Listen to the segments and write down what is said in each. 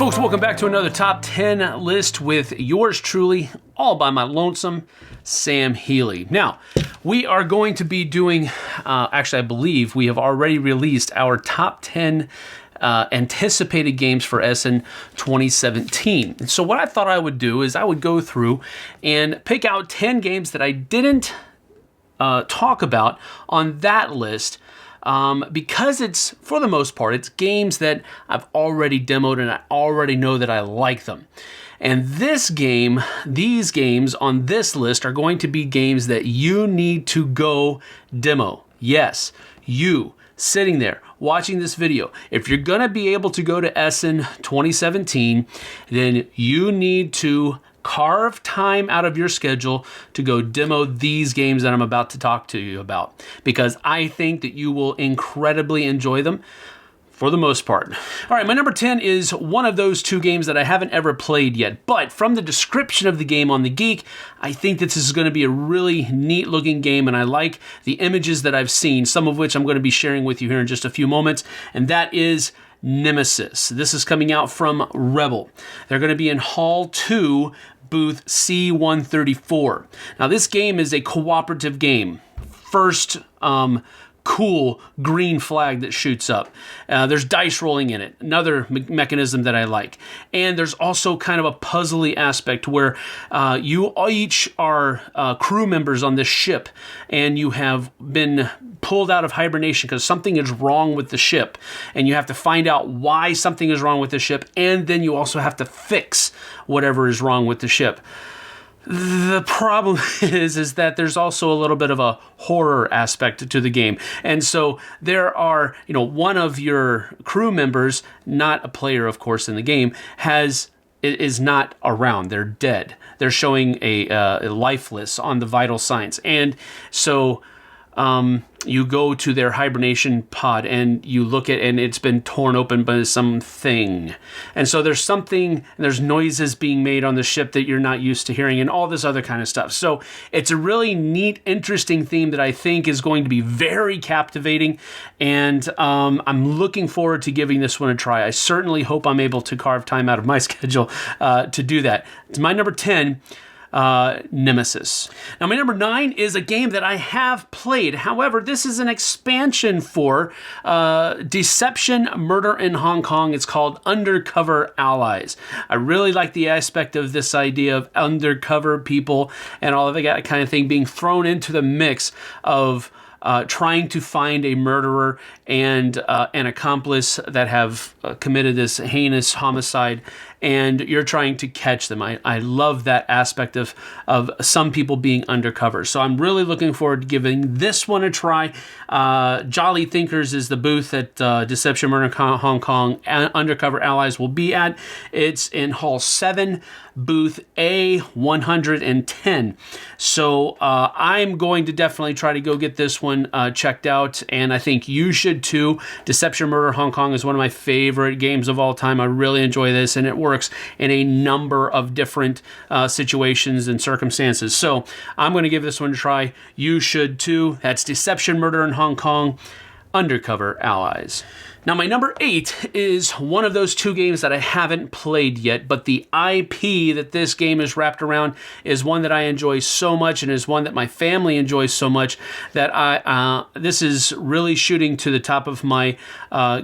Folks, welcome back to another Top 10 list with yours truly, all by my lonesome Sam Healey. Now, we are going to be doing, actually I believe we have already released our Top 10 anticipated games for Essen 2017. And so what I thought I would do is I would go through and pick out 10 games that I didn't talk about on that list, because it's, for the most part, it's games that I've already demoed and I already know that I like them. And these games on this list are going to be games that you need to go demo. Yes, you sitting there watching this video. If you're going to be able to go to Essen 2017, then you need to carve time out of your schedule to go demo these games that I'm about to talk to you about, because I think that you will incredibly enjoy them for the most part. All right, my number 10 is one of those two games that I haven't ever played yet, but from the description of the game on The Geek, I think this is going to be a really neat looking game, and I like the images that I've seen, some of which I'm going to be sharing with you here in just a few moments, and that is Nemesis. This is coming out from Rebel. They're going to be in Hall 2, booth C134. Now, this game is a cooperative game. First, cool green flag that shoots up. There's dice rolling in it, another mechanism that I like. And there's also kind of a puzzly aspect where you each are crew members on this ship, and you have been pulled out of hibernation because something is wrong with the ship, and you have to find out why something is wrong with the ship, and then you also have to fix whatever is wrong with the ship. The problem is that there's also a little bit of a horror aspect to the game. And so there are, one of your crew members, not a player, of course, in the game, is not around. They're dead. They're showing a lifeless on the vital signs. And so you go to their hibernation pod and you look at, and it's been torn open by something. And so there's noises being made on the ship that you're not used to hearing, and all this other kind of stuff. So it's a really neat, interesting theme that I think is going to be very captivating. And I'm looking forward to giving this one a try. I certainly hope I'm able to carve time out of my schedule to do that. It's my number 10. Nemesis. Now, my number 9 is a game that I have played. However, this is an expansion for Deception Murder in Hong Kong. It's called Undercover Allies. I really like the aspect of this idea of undercover people and all of that kind of thing being thrown into the mix of trying to find a murderer and an accomplice that have committed this heinous homicide, and you're trying to catch them. I love that aspect of some people being undercover. So I'm really looking forward to giving this one a try. Jolly Thinkers is the booth that Deception Murder Hong Kong Undercover Allies will be at. It's in Hall 7, booth A110. So I'm going to definitely try to go get this one checked out, and I think you should too. Deception Murder Hong Kong is one of my favorite games of all time. I really enjoy this, and it works in a number of different situations and circumstances. So I'm going to give this one a try. You should too. That's Deception Murder in Hong Kong Undercover Allies. Now, my number 8 is one of those two games that I haven't played yet, but the IP that this game is wrapped around is one that I enjoy so much, and is one that my family enjoys so much that this is really shooting to the top of my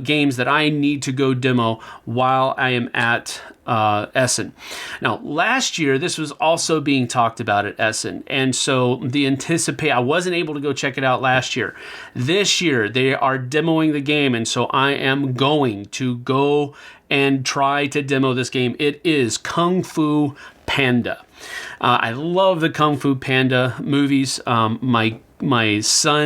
games that I need to go demo while I am at Essen. Now, last year, this was also being talked about at Essen, and so I wasn't able to go check it out last year. This year, they are demoing the game, and so I am going to go and try to demo this game. It is Kung Fu Panda. I love the Kung Fu Panda movies. My youngest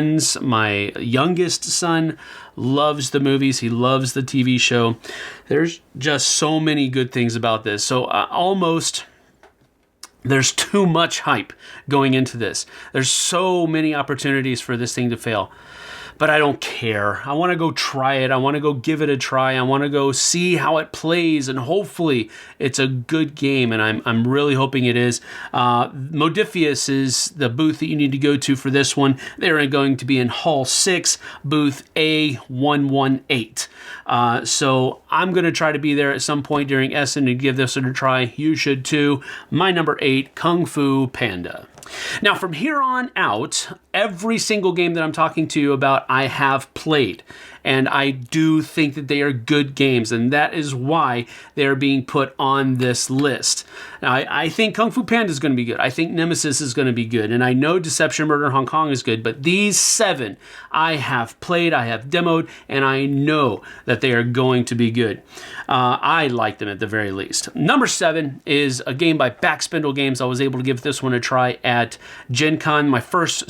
son loves the movies. He loves the TV show. There's just so many good things about this. So there's too much hype going into this. There's so many opportunities for this thing to fail. but I don't care. I want to go try it. I want to go give it a try. I want to go see how it plays, and hopefully it's a good game, and I'm really hoping it is. Modifius is the booth that you need to go to for this one. They're going to be in Hall 6, booth A118. So I'm going to try to be there at some point during Essen to give this a try. You should too. My number 8, Kung Fu Panda. Now, from here on out, every single game that I'm talking to you about, I have played. And I do think that they are good games, and that is why they're being put on this list. Now, I think Kung Fu Panda is going to be good. I think Nemesis is going to be good. And I know Deception Murder Hong Kong is good. But these 7 I have played, I have demoed, and I know that they are going to be good. I like them at the very least. Number 7 is a game by Backspindle Games. I was able to give this one a try at Gen Con. My first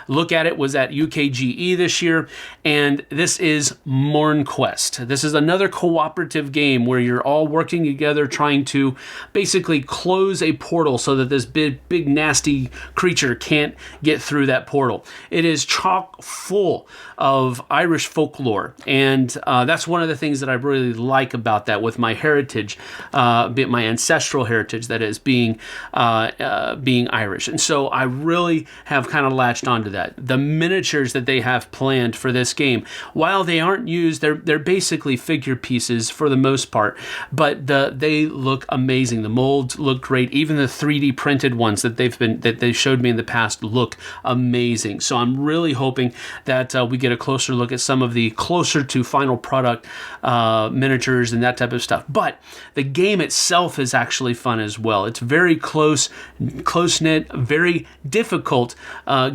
look at it was at UKGE this year. And this is Morn Quest. This is another cooperative game where you're all working together trying to basically close a portal so that this big nasty creature can't get through that portal. It is chock full of Irish folklore, and that's one of the things that I really like about that with my heritage, my ancestral heritage, that is being Irish. And so I really have kind of latched onto that. The miniatures that they have planned for this game, while they aren't used, they're basically figure pieces for the most part, but they look amazing. The molds look great. Even the 3D printed ones that they showed me in the past look amazing. So I'm really hoping that we get a closer look at some of the closer to final product miniatures and that type of stuff. But the game itself is actually fun as well. It's very close-knit, very difficult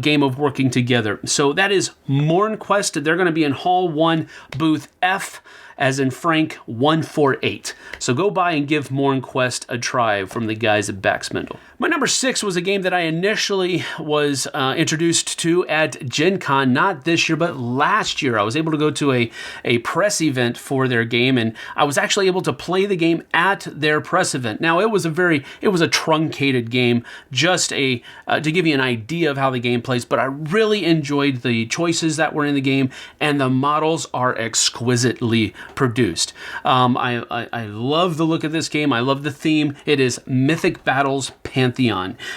game of working together. So that is Morn Quest. They're going to be in Hall 1, booth F, as in Frank 148. So go by and give Morn Quest a try from the guys at Backspindle. My number 6 was a game that I initially was introduced to at Gen Con, not this year, but last year. I was able to go to a press event for their game, and I was actually able to play the game at their press event. Now, it was a truncated game, just to give you an idea of how the game plays, but I really enjoyed the choices that were in the game, and the models are exquisitely produced. I love the look of this game. I love the theme. It is Mythic Battles Pantheon.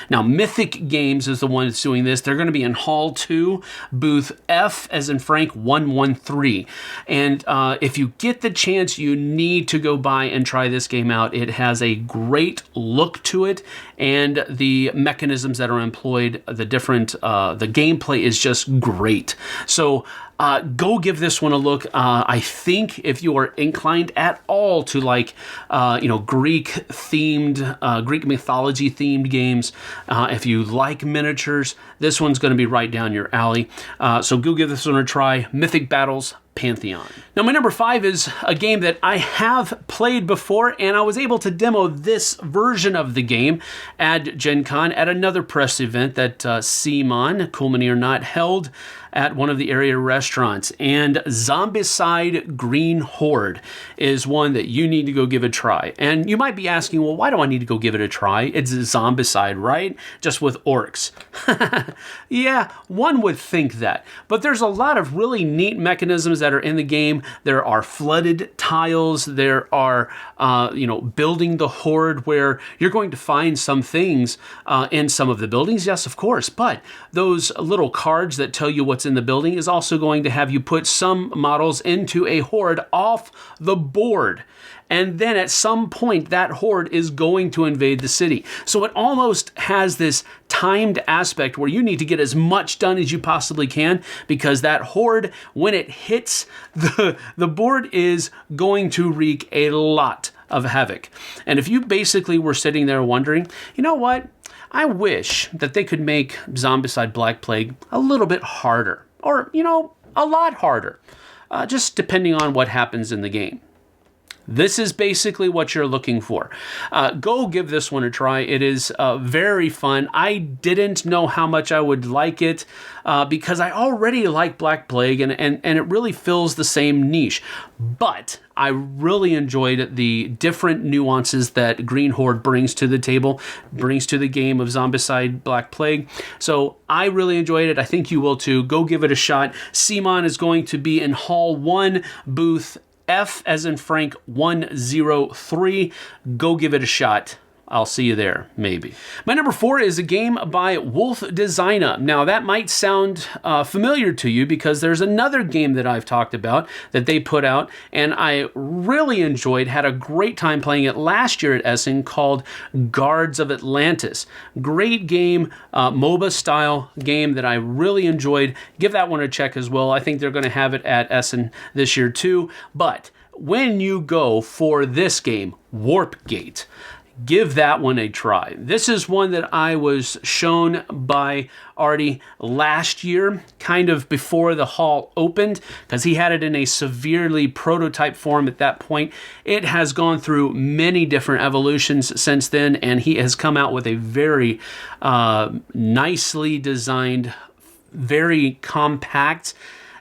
Now, Mythic Games is the one that's doing this. They're going to be in Hall 2, booth F, as in Frank 113. And if you get the chance, you need to go by and try this game out. It has a great look to it, and the mechanisms that are employed, the gameplay is just great. So go give this one a look. I think if you are inclined at all to Greek mythology themed games, if you like miniatures, this one's going to be right down your alley. So go give this one a try. Mythic Battles Pantheon. Now, my number 5 is a game that I have played before, and I was able to demo this version of the game at Gen Con at another press event that Simon, cool many or not, held at one of the area restaurants. And Zombicide Green Horde is one that you need to go give a try. And you might be asking, well, why do I need to go give it a try? It's Zombicide, right? Just with orcs. Yeah, one would think that. But there's a lot of really neat mechanisms that are in the game. There are flooded tiles. There are, building the horde, where you're going to find some things in some of the buildings. Yes, of course. But those little cards that tell you what's in the building is also going to have you put some models into a horde off the board. And then at some point, that horde is going to invade the city. So it almost has this timed aspect where you need to get as much done as you possibly can, because that horde, when it hits the board, is going to wreak a lot of havoc. And if you basically were sitting there wondering, you know what? I wish that they could make Zombicide Black Plague a little bit harder, or, a lot harder, just depending on what happens in the game. this is basically what you're looking for. Go give this one a try. It is very fun. I didn't know how much I would like it because I already like Black Plague, and it really fills the same niche. But I really enjoyed the different nuances that Green Horde brings to the table, brings to the game of Zombicide Black Plague. So I really enjoyed it. I think you will too. Go give it a shot. CMON is going to be in Hall 1, booth F as in Frank 103. Go give it a shot. I'll see you there, maybe. My number 4 is a game by Wolf Designer. Now, that might sound familiar to you because there's another game that I've talked about that they put out, and I really enjoyed, had a great time playing it last year at Essen, called Guards of Atlantis. Great game, MOBA-style game that I really enjoyed. Give that one a check as well. I think they're going to have it at Essen this year too. But when you go for this game, Warp Gate, give that one a try. This is one that I was shown by Artie last year, kind of before the hall opened, because he had it in a severely prototype form at that point. It has gone through many different evolutions since then, and he has come out with a very nicely designed, very compact,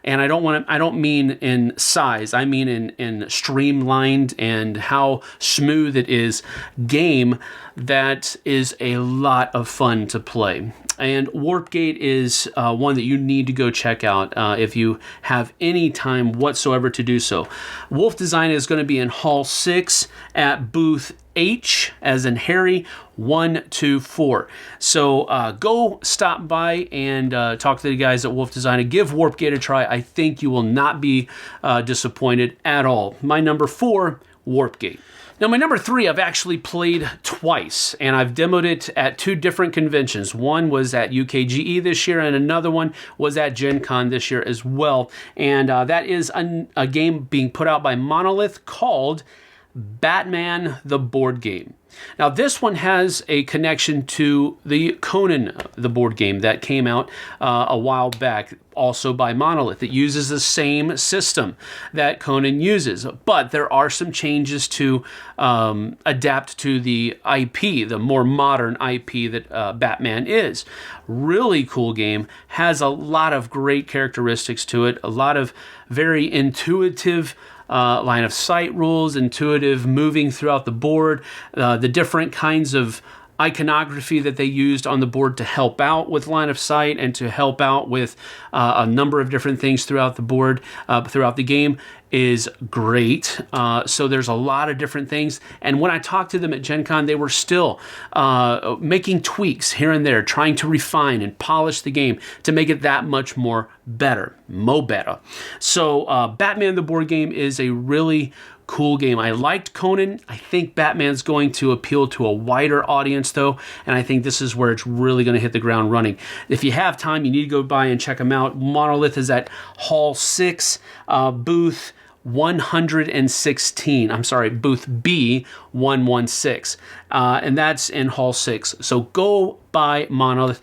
and I don't mean in size, I mean in streamlined and how smooth it is, game that is a lot of fun to play. And Warpgate is one that you need to go check out if you have any time whatsoever to do so. Wolf Design is going to be in Hall 6 at booth H, as in Harry, 124. So go stop by and talk to the guys at Wolf Design and give Warpgate a try. I think you will not be disappointed at all. My number 4, Warpgate. Now, my number 3, I've actually played twice, and I've demoed it at 2 different conventions. One was at UKGE this year, and another one was at Gen Con this year as well. And that is a game being put out by Monolith called Batman the Board Game. Now, this one has a connection to the Conan, the board game that came out a while back, also by Monolith. It uses the same system that Conan uses, but there are some changes to adapt to the IP, the more modern IP that Batman is. Really cool game, has a lot of great characteristics to it, a lot of very intuitive line of sight rules, intuitive moving throughout the board, the different kinds of iconography that they used on the board to help out with line of sight and to help out with a number of different things throughout the board, throughout the game is great. So there's a lot of different things. And when I talked to them at Gen Con, they were still making tweaks here and there, trying to refine and polish the game to make it that much more better, mo better. So Batman the Board Game is a really cool game. I liked Conan. I think Batman's going to appeal to a wider audience though, and I think this is where it's really going to hit the ground running. If you have time, you need to go by and check them out. Monolith is at Hall 6, booth 116. I'm sorry, booth B 116. And that's in Hall 6. So go by Monolith,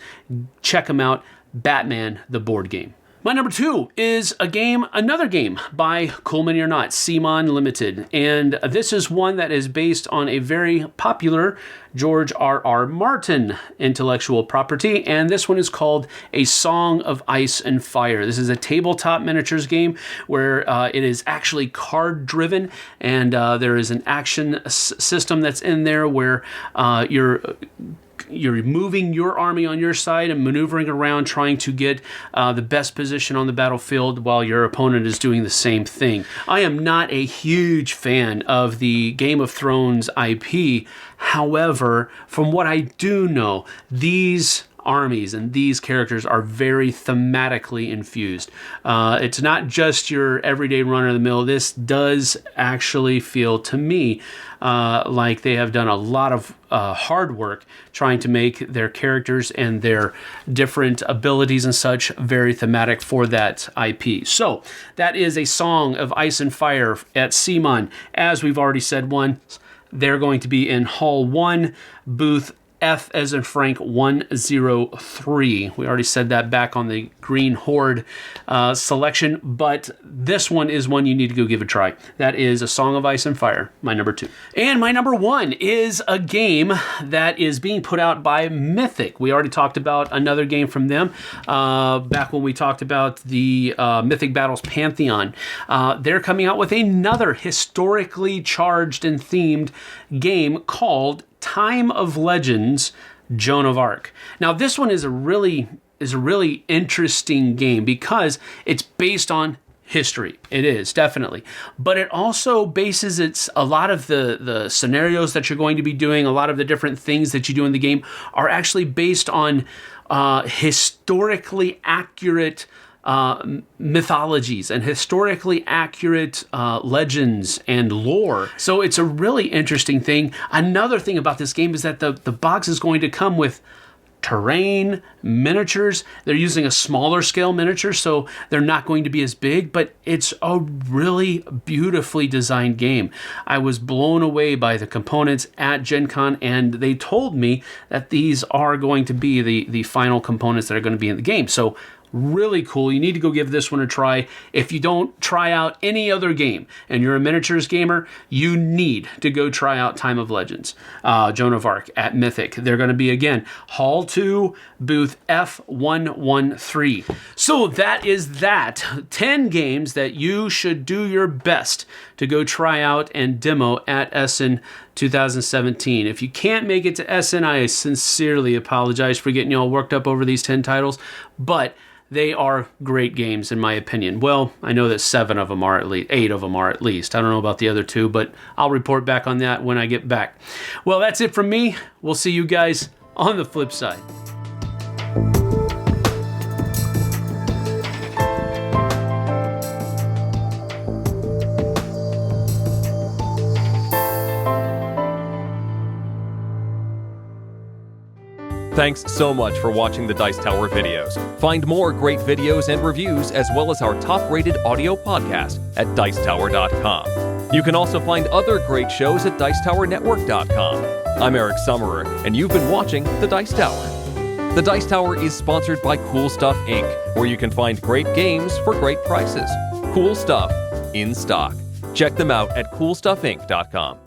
check them out. Batman the Board Game. My number 2 is another game by Cool Mini or Not, CMON Limited. And this is one that is based on a very popular George R.R. Martin intellectual property. And this one is called A Song of Ice and Fire. This is a tabletop miniatures game where it is actually card driven. And there is an action system that's in there where you're moving your army on your side and maneuvering around trying to get the best position on the battlefield while your opponent is doing the same thing. I am not a huge fan of the Game of Thrones IP. However, from what I do know, these armies and these characters are very thematically infused. It's not just your everyday run-of-the-mill. This does actually feel to me like they have done a lot of hard work trying to make their characters and their different abilities and such very thematic for that IP. So that is A Song of Ice and Fire at CMON. As we've already said, they're going to be in Hall 1, booth F as in Frank 103. We already said that back on the Green Horde selection, but this one is one you need to go give a try. That is A Song of Ice and Fire, my number 2. And my number 1 is a game that is being put out by Mythic. We already talked about another game from them back when we talked about the Mythic Battles Pantheon. They're coming out with another historically charged and themed game called Time of Legends, Joan of Arc. Now, this one is a really interesting game because it's based on history. It is, definitely. But it also bases a lot of the scenarios that you're going to be doing, a lot of the different things that you do in the game are actually based on historically accurate mythologies and historically accurate legends and lore. So it's a really interesting thing. Another thing about this game is that the box is going to come with terrain, miniatures. They're using a smaller scale miniature, so they're not going to be as big, but it's a really beautifully designed game. I was blown away by the components at Gen Con, and they told me that these are going to be the final components that are going to be in the game. So really cool. You need to go give this one a try. If you don't try out any other game and you're a miniatures gamer, you need to go try out Time of Legends, Joan of Arc at Mythic. They're going to be, again, Hall 2, booth F113. So that is that. 10 games that you should do your best to go try out and demo at Essen 2017. If you can't make it to Essen, I sincerely apologize for getting you all worked up over these 10 titles, but they are great games in my opinion. Well, I know that 7 of them are at least, 8 of them are at least. I don't know about the other 2, but I'll report back on that when I get back. Well, that's it from me. We'll see you guys on the flip side. Thanks so much for watching the Dice Tower videos. Find more great videos and reviews, as well as our top-rated audio podcast at Dicetower.com. You can also find other great shows at Dicetowernetwork.com. I'm Eric Summerer, and you've been watching The Dice Tower. The Dice Tower is sponsored by Cool Stuff Inc., where you can find great games for great prices. Cool stuff in stock. Check them out at CoolStuffInc.com.